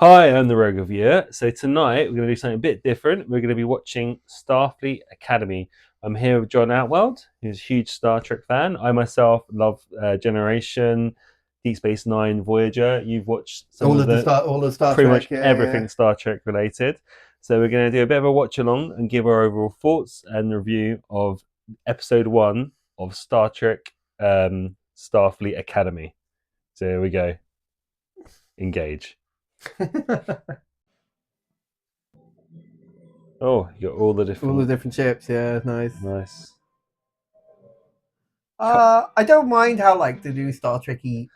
Hi, I'm the Rogue Reviewer. So tonight we're going to do something a bit different. We're going to be watching Starfleet Academy. I'm here with Jon Outworld, who's a huge Star Trek fan. I myself love Generation, Deep Space Nine, Voyager. You've watched all of the Star pretty Trek, much everything Star Trek related. So we're going to do a bit of a watch along and give our overall thoughts and review of Episode 1 of Star Trek Starfleet Academy. So here we go. Engage. Oh, you got all the different ships. Yeah, nice. Nice. I don't mind how like the new Star Trekky,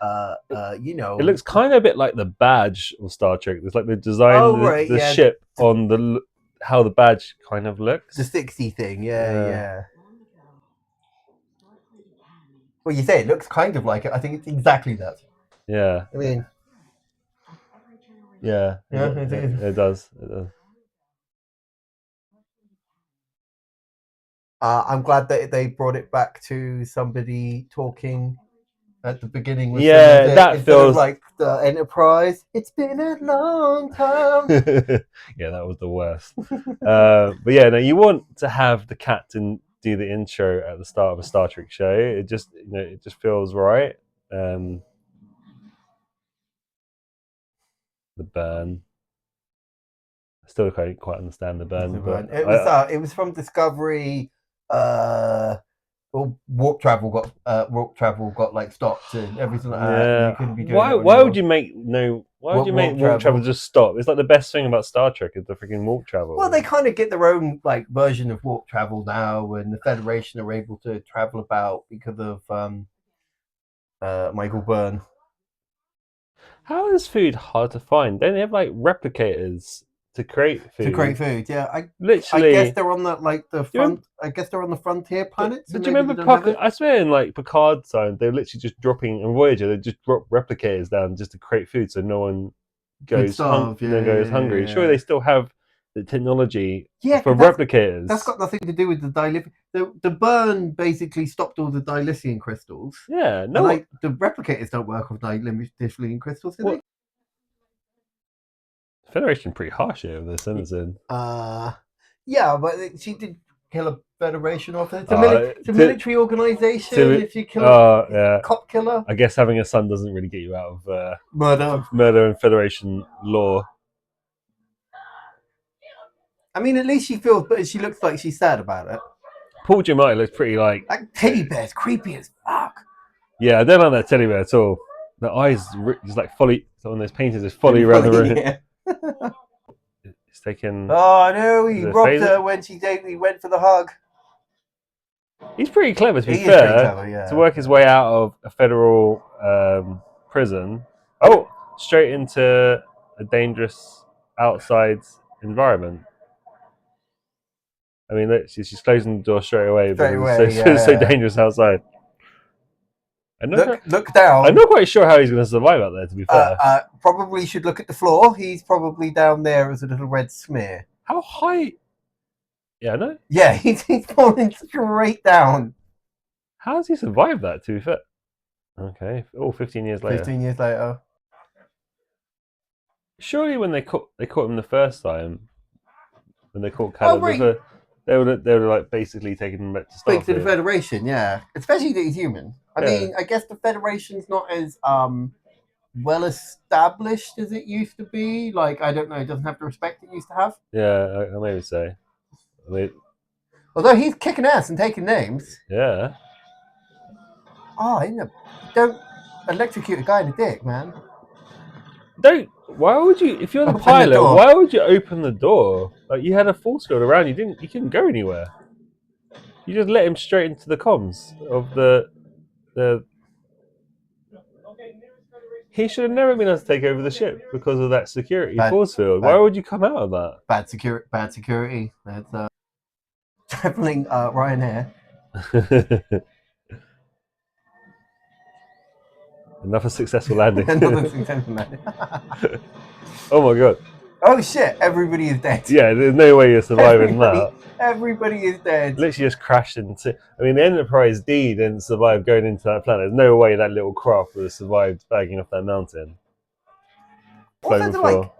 It looks kind of a bit like the badge of Star Trek. It's like the design, the ship on how the badge kind of looks. The 60 thing, yeah. Well, you say it looks kind of like it. I think it's exactly that. Yeah. I mean, yeah, it does. I'm glad that they brought it back to somebody talking at the beginning. Yeah, that feels like the Enterprise. It's been a long time. Yeah, that was the worst. But yeah, no, you want to have the captain do the intro at the start of a Star Trek show. It just, it just feels right. The burn. I still can't quite understand the burn. But it was from Discovery. Warp travel got like stopped and everything like that. Yeah. You couldn't be doing why would you make warp travel just stop? It's like the best thing about Star Trek is the freaking warp travel. Well, they kind of get their own like version of warp travel now, and the Federation are able to travel about because of Michael Byrne. How is food hard to find? Don't they have like replicators to create food? Yeah. I guess they're on the front. I guess they're on the frontier planets. But do you remember I swear in like Picard's time, they're literally just dropping in Voyager. They just drop replicators down just to create food, so no one goes hungry. Yeah. Sure, they still have the technology for replicators. That's got nothing to do with the dilithium. The burn basically stopped all the dilithium crystals. Yeah, the replicators don't work with dilithium crystals, do they? Federation pretty harsh here with this sentence. Yeah, but she did kill a Federation officer. It's a military organization. If you kill a cop killer, I guess having a son doesn't really get you out of murder and Federation law. I mean, at least she feels, but she looks like she's sad about it. Paul Giamatti looks pretty like teddy bear's creepy as fuck. Yeah, I don't like that teddy bear at all. The eyes just like folly. So on those paintings, is folly around the room. Yeah. He's taken. Oh no, he robbed her when he went for the hug. He's pretty clever, to be fair. To work his way out of a federal prison. Oh, straight into a dangerous outside environment. I mean, look, she's closing the door straight away. It's so dangerous outside. Look down. I'm not quite sure how he's going to survive out there, to be fair. Probably should look at the floor. He's probably down there as a little red smear. How high? Yeah, I know. Yeah, he's falling straight down. How has he survived that, to be fair? Okay. 15 years later. 15 years later. Surely when they caught him the first time, when they caught Callum, they would like basically taking him back to Starfleet. To the Federation, yeah. Especially that he's human. I mean, I guess the Federation's not as well established as it used to be. Like, I don't know, it doesn't have the respect it used to have. Yeah, I maybe say. Although he's kicking ass and taking names. Yeah. Oh, don't electrocute a guy in the dick, man. Why would you? If you're the pilot, why would you open the door? Like, you had a force field around. You couldn't go anywhere. You just let him straight into the comms of the. He should have never been able to take over the ship because of that security force field. Why would you come out of that? Bad security. That's traveling Ryanair. Another successful landing. Oh my god. Oh shit, everybody is dead. Yeah, there's no way you're surviving that. Everybody is dead. Literally just crashed into... I mean, the Enterprise D didn't survive going into that planet. There's no way that little craft would have survived bagging off that mountain. Also,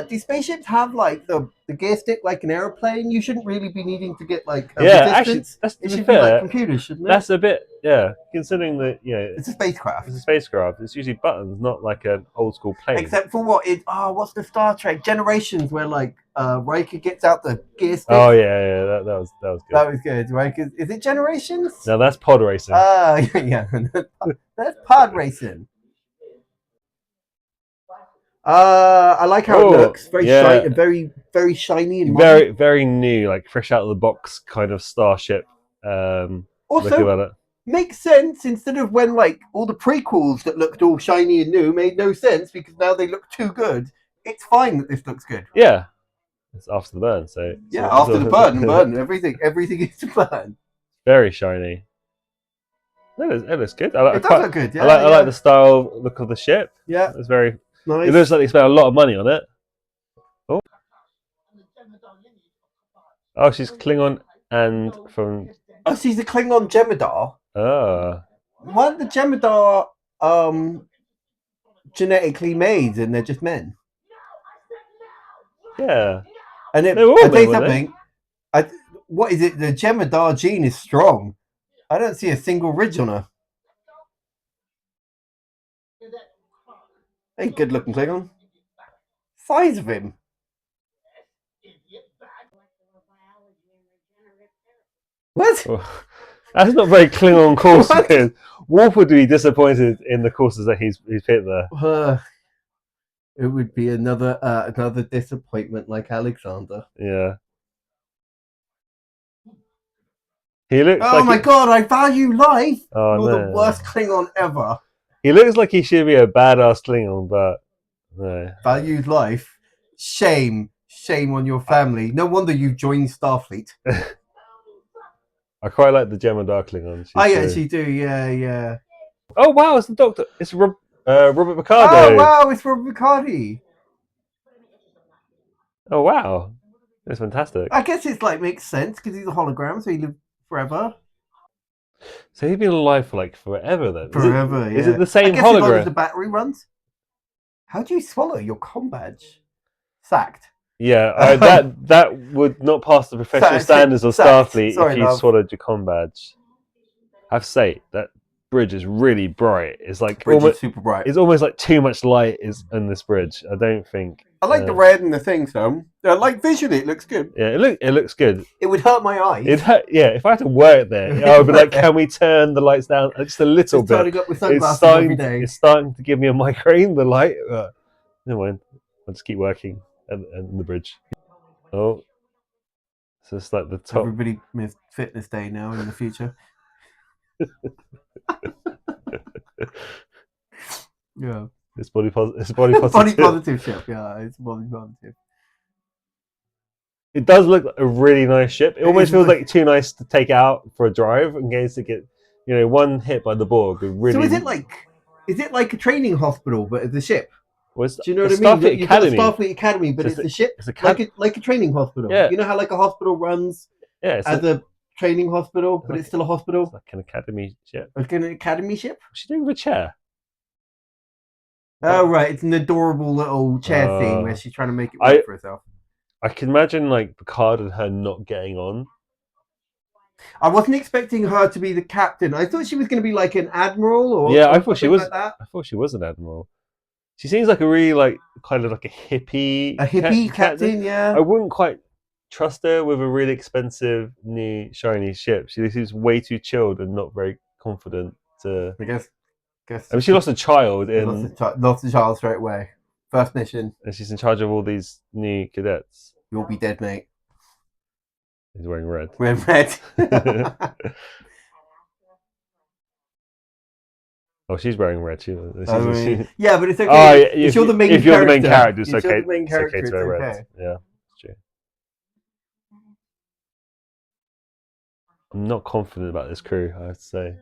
do spaceships have like the gear stick like an airplane? You shouldn't really be needing to get like a Yeah, actually, resistance. that's, to It be should be like fair, computers, shouldn't it? that's a bit, yeah, considering that, It's a spacecraft. it's a spacecraft, it's usually buttons, not like an old school plane. Except for what? What's the Star Trek Generations where like Riker gets out the gear stick? Oh, yeah, that was good. That was good. Riker, is it Generations? No, that's pod racing. Yeah, that's pod racing. I like how it looks. Very shiny, very shiny and very, very new, like fresh out of the box kind of starship. Also, look about it. Makes sense instead of when like all the prequels that looked all shiny and new made no sense because now they look too good. It's fine that this looks good. Yeah, it's after the burn, so yeah, after the burn, everything is burn. Very shiny. It looks good. It does look good. Yeah, I like the style look of the ship. Yeah, it's very nice. It looks like they spent a lot of money on it. Oh, she's Klingon and from. Oh, she's a Klingon Jemadar. Oh. Weren't the Jemadar genetically made and they're just men? Yeah. And I tell you something. What is it? The Jemadar gene is strong. I don't see a single ridge on her. Hey, good looking Klingon. Size of him. What? Oh, that's not very Klingon courses. Worf would be disappointed in the courses that he's picked there. It would be another disappointment like Alexander. Yeah. He looks. Oh my god! I value life. Oh, You're the worst Klingon ever. He looks like he should be a badass Klingon, but no. Values life. Shame on your family. No wonder you joined Starfleet. I quite like the Jemadar Klingon. I actually do. Yeah. Oh wow! It's the Doctor. It's Robert Picardo. Oh wow! It's Robert Picardi. Oh wow! It's fantastic. I guess it's like makes sense because he's a hologram, so he lived forever. So he's been alive for like forever then. Forever. Is it the same I guess hologram? As long as the battery runs. How do you swallow your comm badge? Sacked. Yeah, that would not pass the professional standards of Starfleet if you swallowed your comm badge. I have to say that bridge is really bright. It's like almost super bright. It's almost like too much light is in this bridge. I don't think. I like the red and the things though. Like visually, it looks good. Yeah, it looks good. It would hurt my eyes. Yeah, if I had to work there, I would be like, can we turn the lights down just a little bit? Up with sunglasses every day. It's starting to give me a migraine. The light. Never mind. I'll just keep working and the bridge. Oh, so it's like the top. Everybody missed Fitness Day now in the future. Yeah, it's body positive. Body positive ship. Yeah, it's body positive. It does look like a really nice ship. It almost feels like too nice to take out for a drive in case to get one hit by the Borg. Really. So is it like a training hospital, but it's a ship? Do you know what I mean? Starfleet Academy. You've got the Starfleet Academy, but it's a ship. It's like a training hospital. Yeah. You know how like a hospital runs as a training hospital, but it's still a hospital? It's like an academy ship. Like an academy ship? What's she doing with a chair? Oh, right. It's an adorable little chair thing where she's trying to make it work for herself. I can imagine like Picard and her not getting on. I wasn't expecting her to be the captain. I thought she was going to be like an admiral or I thought she was. Like that. I thought she was an admiral. She seems like a really kind of like a hippie. A hippie captain, yeah. I wouldn't quite trust her with a really expensive new shiny ship. She seems way too chilled and not very confident to. I guess. I mean, she lost a child lost a child straight away. First mission. And she's in charge of all these new cadets. You'll be dead, mate. He's wearing red. Wearing red. Oh, she's wearing red. Yeah, but it's okay. If you're the main character, it's okay. It's okay to wear red. Yeah, it's true. I'm not confident about this crew, I have to say.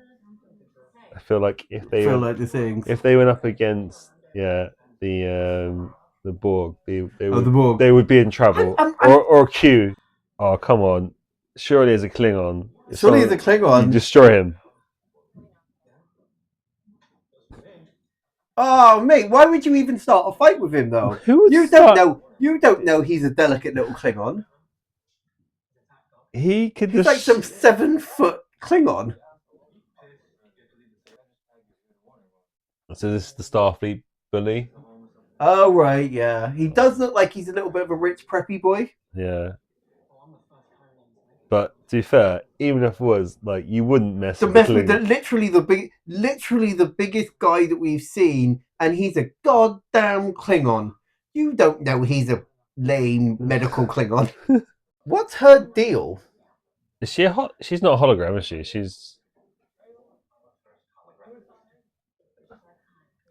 I feel like if they went up against the Borg, they would be in trouble. Or Q. Oh, come on. Surely as a Klingon. You destroy him. Oh, mate, why would you even start a fight with him, though? Who would don't know. You don't know he's a delicate little Klingon. He could He's like some 7-foot Klingon. So this is the Starfleet bully. Oh right, yeah. He does look like he's a little bit of a rich preppy boy. Yeah. But to be fair, even if it was, like, you wouldn't mess with literally the biggest guy that we've seen, and he's a goddamn Klingon. You don't know he's a lame medical Klingon. What's her deal? Is she she's not a hologram, is she? She's...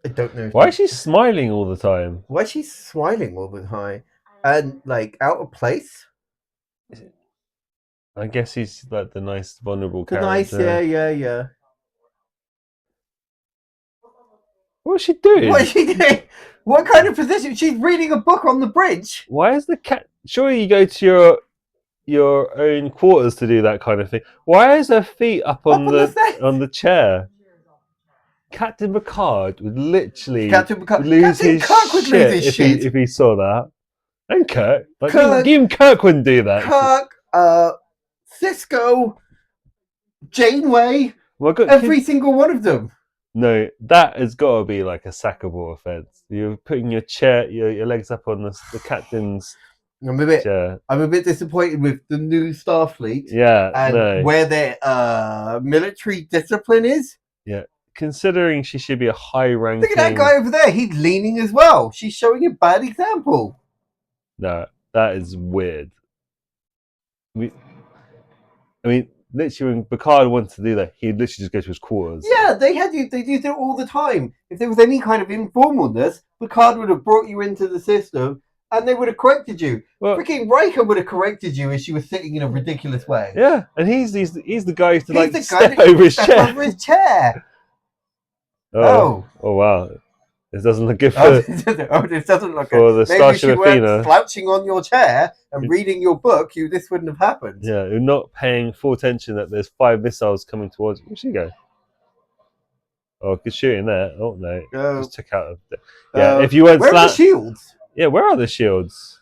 I don't know. Why is she smiling all the time? Why is she smiling all the time? And, like, out of place? I guess he's like the nice, vulnerable character. Yeah. What's she doing? What is she doing? What kind of position? She's reading a book on the bridge. Why is the cat... Surely you go to your own quarters to do that kind of thing. Why is her feet up on the chair? Captain Picard would literally lose his shit if he saw that. And Kirk. Like, even Kirk wouldn't do that. Kirk, Cisco, Janeway, every single one of them. No, that has got to be like a sackable offence. You're putting your legs up on the captain's chair. I'm a bit disappointed with the new Starfleet. Yeah, and where their military discipline is. Yeah, considering she should be a high-ranking... Look at that guy over there. He's leaning as well. She's showing a bad example. No, that is weird. I mean, literally, when Picard wanted to do that, he'd literally just go to his quarters. Yeah, they do it all the time. If there was any kind of informalness, Picard would have brought you into the system, and they would have corrected you. Well, freaking Riker would have corrected you if she was sitting in a ridiculous way. Yeah, and he's the guy who step over his chair. Oh wow. This doesn't look good for... this doesn't look for good. the Starship Athena. Slouching on your chair and reading your book, this wouldn't have happened. Yeah, you're not paying full attention that there's 5 missiles coming towards you. Where'd she go? Oh, good shooting there. Oh, no. Just took out... if you weren't... Where are the shields? Yeah, where are the shields?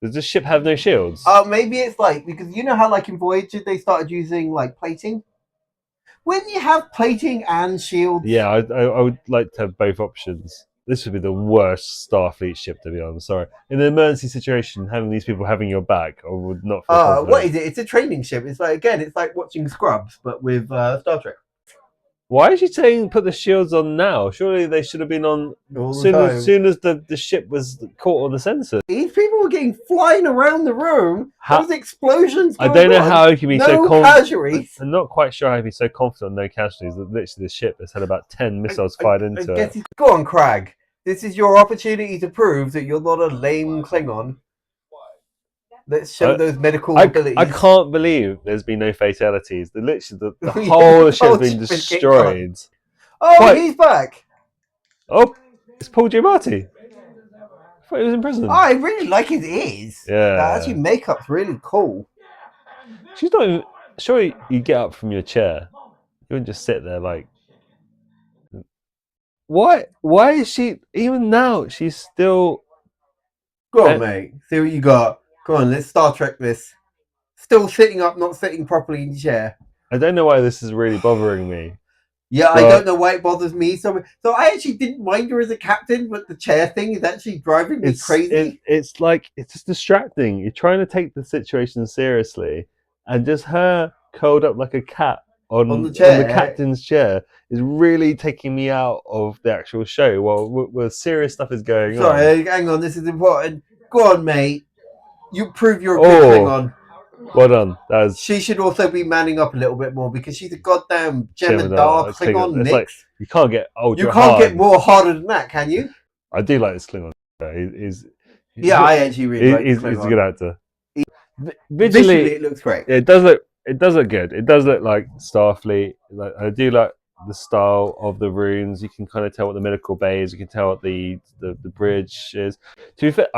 Does this ship have no shields? Maybe it's like... Because you know how, like, in Voyager, they started using, like, plating? When you have plating and shields... Yeah, I would like to have both options. This would be the worst Starfleet ship, to be honest. Sorry. In an emergency situation, having these people having your back, I would not feel confident. What is it? It's a training ship. It's like, again, it's like watching Scrubs, but with Star Trek. Why is she saying put the shields on now? Surely they should have been on as soon as the ship was caught on the sensor. These people were getting flying around the room. Those explosions. I don't know how you can be so confident. I'm not quite sure how you can be so confident on no casualties. That literally the ship has had about 10 missiles fired into it. Go on, Crag. This is your opportunity to prove that you're not a lame Klingon. Let's show those medical abilities. I can't believe there's been no fatalities. Literally, the whole ship has been destroyed. Oh, he's back. Oh, it's Paul Giamatti. I thought he was in prison. Oh, I really like his ears. Yeah. Actually, makeup's really cool. She's not even... Surely you get up from your chair. You wouldn't just sit there like... Why is she... Even now, she's still... Go on, mate. See what you got. Go on, let's Star Trek this. Still sitting up, not sitting properly in the chair. I don't know why this is really bothering me. Yeah, I don't know why it bothers me. So I actually didn't mind her as a captain, but the chair thing is actually driving me crazy. It's just distracting. You're trying to take the situation seriously, and just her curled up like a cat on the captain's chair is really taking me out of the actual show while serious stuff is going on. Sorry, hang on, this is important. Go on, mate. You prove you're a good Klingon. Well done. She should also be manning up a little bit more because she's a goddamn Jem'Hadar Klingon mix. Like, you can't get ultra You can't get more harder than that, can you? I do like this Klingon. I actually really like Klingon. He's a good actor. Visually, it looks great. It does look good. It does look like Starfleet. Like, I do like the style of the rooms. You can kind of tell what the medical bay is. You can tell what the bridge is. To be fair,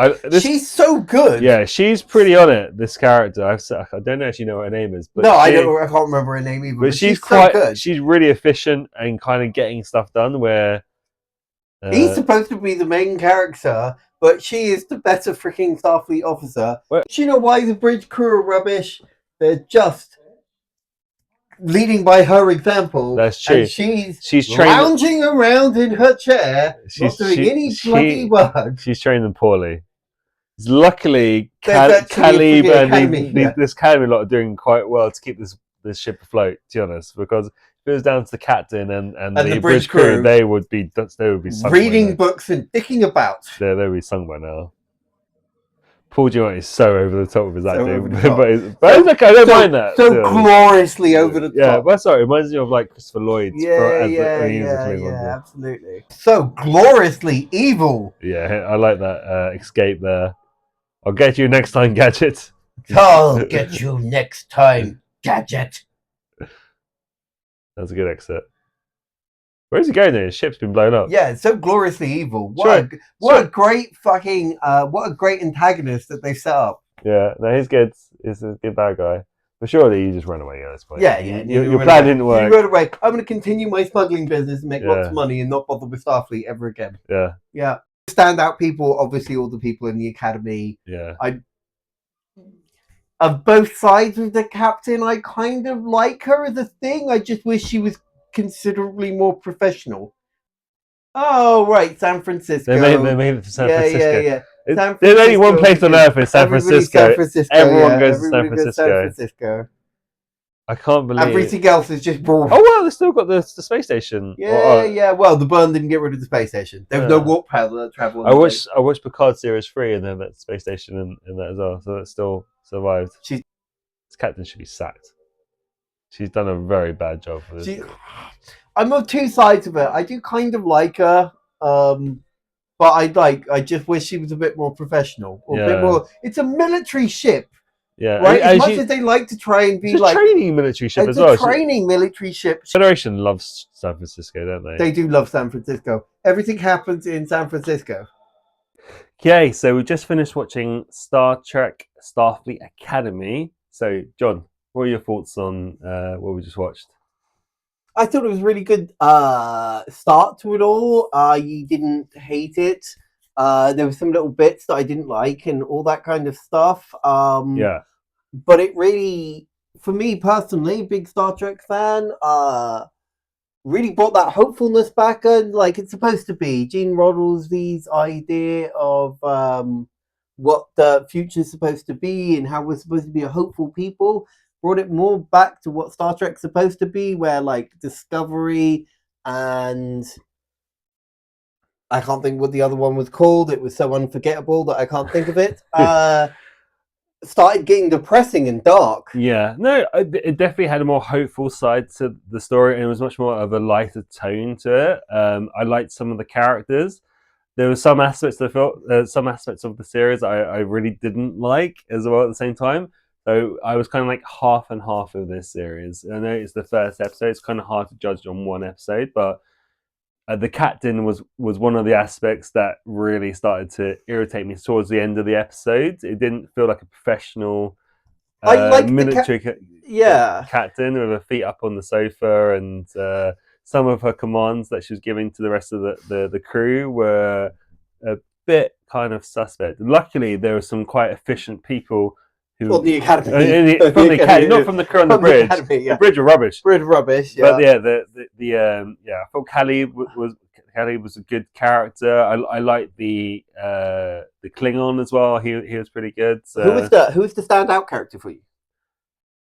she's so good. Yeah, she's pretty on it. This character, I don't actually know what her name is. But I can't remember her name either. But she's quite good. She's really efficient and kind of getting stuff done. Where He's supposed to be the main character, but she is the better freaking Starfleet officer. What? Do you know why the bridge crew are rubbish? They're just leading by her example. That's true. And she's trained, lounging around in her chair, not doing any bloody work. She's trained them poorly. Luckily, There's actually Caleb a freaking and academy here. this academy lot are doing quite well to keep this ship afloat. To be honest, because if it was down to the captain and the bridge crew, they would be sunk reading books and dicking about. They would be sung by now. Paul Giamatti is so over the top with his acting, but it's okay. I don't mind that. So gloriously over the top. Yeah, but sorry, it reminds me of like Christopher Lloyd. Yeah, absolutely. So gloriously evil. Yeah, I like that escape there. I'll get you next time, Gadget. I'll get you next time, Gadget. That's a good exit. Where's he going there? His ship's been blown up. Yeah, it's so gloriously evil. What a great fucking what a great antagonist that they set up. Yeah, no, he's good. He's a good bad guy. But surely you just run away at this point. Yeah. Your plan didn't work. You run away. I'm going to continue my smuggling business and make lots of money and not bother with Starfleet ever again. Yeah. Standout people, obviously all the people in the academy. Yeah. Of both sides of the captain, I kind of like her as a thing. I just wish she was considerably more professional. Oh, right, San Francisco. They made it to San Francisco. Yeah. There's only one place on Earth is San Francisco. Everyone goes to San Francisco. I can't believe everything else is just boring. Oh well, they've still got the space station. Yeah. Well, the burn didn't get rid of the space station. There was no warp travel. I watched Picard series 3 and then that space station in that as well, so that still survived. This captain should be sacked. She's done a very bad job for this. I'm on two sides of it. I do kind of like her, but I just wish she was a bit more professional or a bit more. It's a military ship. Yeah, right. As much as they like to try and be it's like a training military ship as well. It's a training military ship. Federation loves San Francisco, don't they? They do love San Francisco. Everything happens in San Francisco. Okay, so we just finished watching Star Trek Starfleet Academy. So, John, what are your thoughts on what we just watched? I thought it was a really good start to it all. You didn't hate it. There were some little bits that I didn't like and all that kind of stuff. But it really, for me personally, big Star Trek fan, really brought that hopefulness back and like it's supposed to be. Gene Roddenberry's idea of what the future's supposed to be and how we're supposed to be a hopeful people brought it more back to what Star Trek's supposed to be, where like Discovery and I can't think what the other one was called. It was so unforgettable that I can't think of it. Started getting depressing and dark. Yeah, no, it definitely had a more hopeful side to the story, and it was much more of a lighter tone to it. I liked some of the characters. There were some aspects of the series I really didn't like as well at the same time. So I was kind of like half and half of this series. I know it's the first episode; it's kind of hard to judge on one episode, but the captain was one of the aspects that really started to irritate me towards the end of the episode. It didn't feel like a professional military captain with her feet up on the sofa, and some of her commands that she was giving to the rest of the crew were a bit kind of suspect. Luckily, there were some quite efficient people who the academy, not from the crew on the bridge. The bridge were rubbish. Bridge rubbish. Yeah. But I thought Callie was a good character. I liked the Klingon as well. He was pretty good. Who was the standout character for you?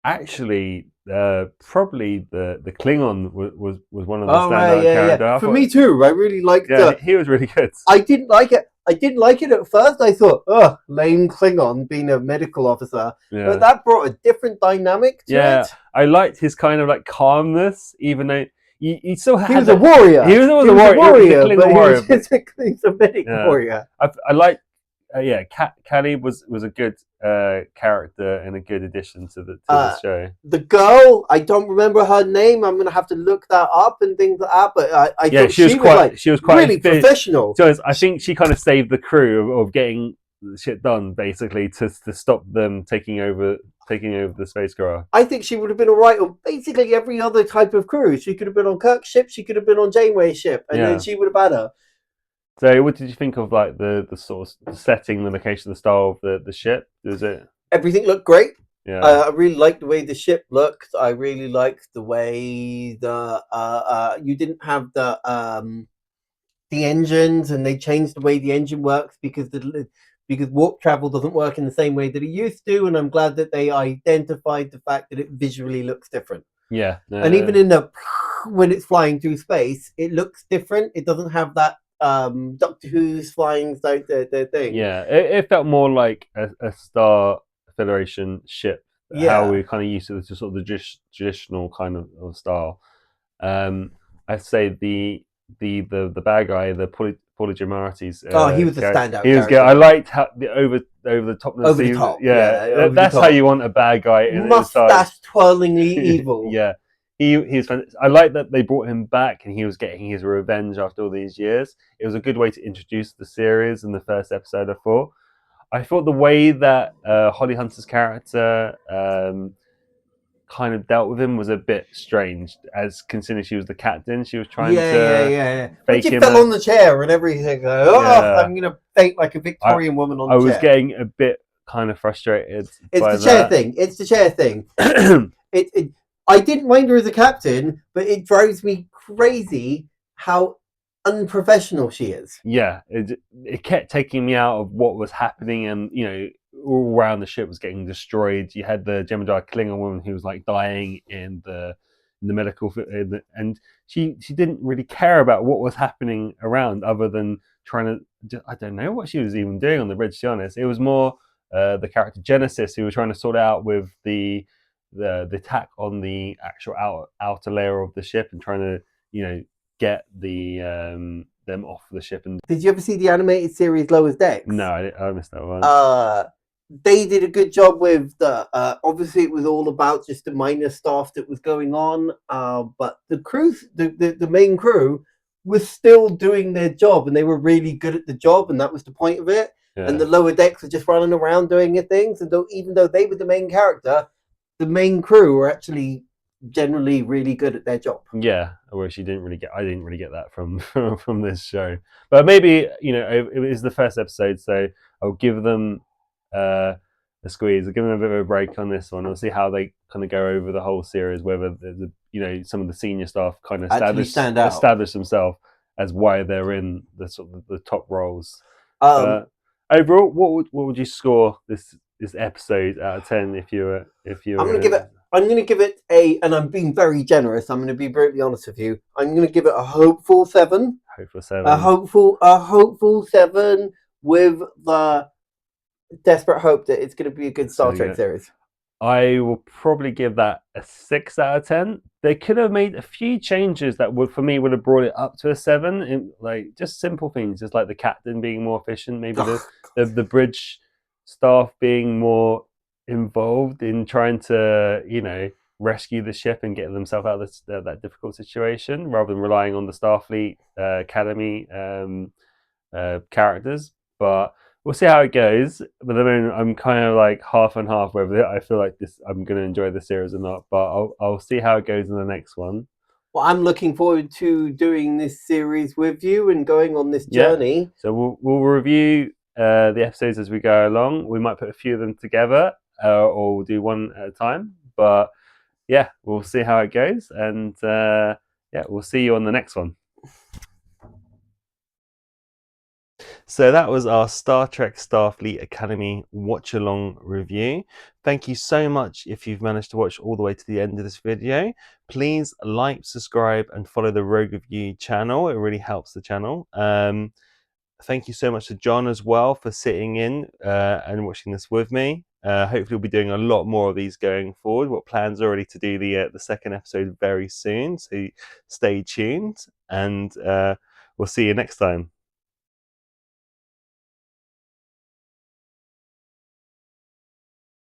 Actually, probably the Klingon was one of the standout characters. Yeah. For me too. I really liked. He was really good. I didn't like it. I didn't like it at first. I thought, lame Klingon being a medical officer. Yeah. But that brought a different dynamic to it. I liked his kind of like calmness, even though he still had. He was a warrior. He was a warrior, he's a medic warrior. I liked. Callie was a good character and a good addition to the show. The girl, I don't remember her name. I'm gonna have to look that up and things like that. But I thought she was quite really professional. So I think she kind of saved the crew of getting shit done, basically, to stop them taking over the spacecraft. I think she would have been alright on basically every other type of crew. She could have been on Kirk's ship. She could have been on Janeway's ship, and then she would have had her. So, what did you think of like the sort of the setting, the location, the style of the ship? Was it? Everything looked great. Yeah, I really liked the way the ship looked. I really liked the way you didn't have the engines, and they changed the way the engine works because warp travel doesn't work in the same way that it used to. And I'm glad that they identified the fact that it visually looks different. yeah. And even in the when it's flying through space, it looks different. It doesn't have that Doctor Who's flying like the thing. Yeah, it felt more like a Star Federation ship. How Yeah. we kind of used to the sort of the traditional kind of style. I'd say the bad guy, the Polygemarities Oh, he was a standout he was good. I character. liked how the over the topness. Over the top. Yeah, Yeah, over the that's how top. you want a bad guy in Star. Mustache twirlingly evil. Yeah, he's. I like that they brought him back and he was getting his revenge after all these years. It was a good way to introduce the series in the first episode. I thought the way that Holly Hunter's character kind of dealt with him was a bit strange, as considering she was the captain, she was trying to Yeah. But fake she him. fell on the chair and everything. Oh, Yeah, I'm gonna fake like a I Victorian woman on I the was chair. getting a bit kind of frustrated It's by the chair that. thing. It's the chair thing. I didn't mind her as a captain, but it drives me crazy how unprofessional she is. Yeah, it kept taking me out of what was happening, and all around the ship was getting destroyed. You had the Jem'Hadar Klingon woman who was like dying in the medical, and she didn't really care about what was happening around, other than trying to. I don't know what she was even doing on the bridge. To be honest, it was more the character Genesis who was trying to sort it out with the attack on the actual outer layer of the ship, and trying to get them off the ship. And Did you ever see the animated series Lower Decks? no, I missed that one. They did a good job with the. Obviously, it was all about just the minor stuff that was going on. But the crew, the main crew, was still doing their job, and they were really good at the job, and that was the point of it. Yeah. And the lower decks were just running around doing their things. And even though they were the main character, the main crew were actually generally really good at their job. Yeah, which I didn't really get that from from this show. But maybe it is the first episode, so I'll give them a squeeze. I'll give them a bit of a break on this one. We'll see how they kind of go over the whole series. Whether some of the senior staff kind of establish themselves as why they're in the sort of the top roles. Overall, what would you score this episode out of 10 if you were? I'm going to give it and I'm being very generous. I'm going to be brutally honest with you. I'm going to give it a hopeful 7. Hopeful 7. A hopeful 7 with the desperate hope that it's going to be a good Star Trek series. I will probably give that a 6 out of 10. They could have made a few changes that would have brought it up to a 7. Like just simple things, just like the captain being more efficient, maybe the bridge staff being more involved in trying to rescue the ship and get themselves out of that difficult situation, rather than relying on the Starfleet Academy characters. But we'll see how it goes. But at the moment, I'm kind of like half and half whether I feel like I'm going to enjoy the series or not. But I'll see how it goes in the next one. Well, I'm looking forward to doing this series with you and going on this journey. Yeah. So we'll review the episodes as we go along. We might put a few of them together, or we'll do one at a time. But yeah, we'll see how it goes, and we'll see you on the next one. So that was our Star Trek Starfleet Academy watch-along review. Thank you so much if you've managed to watch all the way to the end of this video. Please like, subscribe, and follow the Rogue Review channel. It really helps the channel. Thank you so much to Jon as well for sitting in and watching this with me. Hopefully we'll be doing a lot more of these going forward. What plans already to do the second episode very soon, so stay tuned, and we'll see you next time.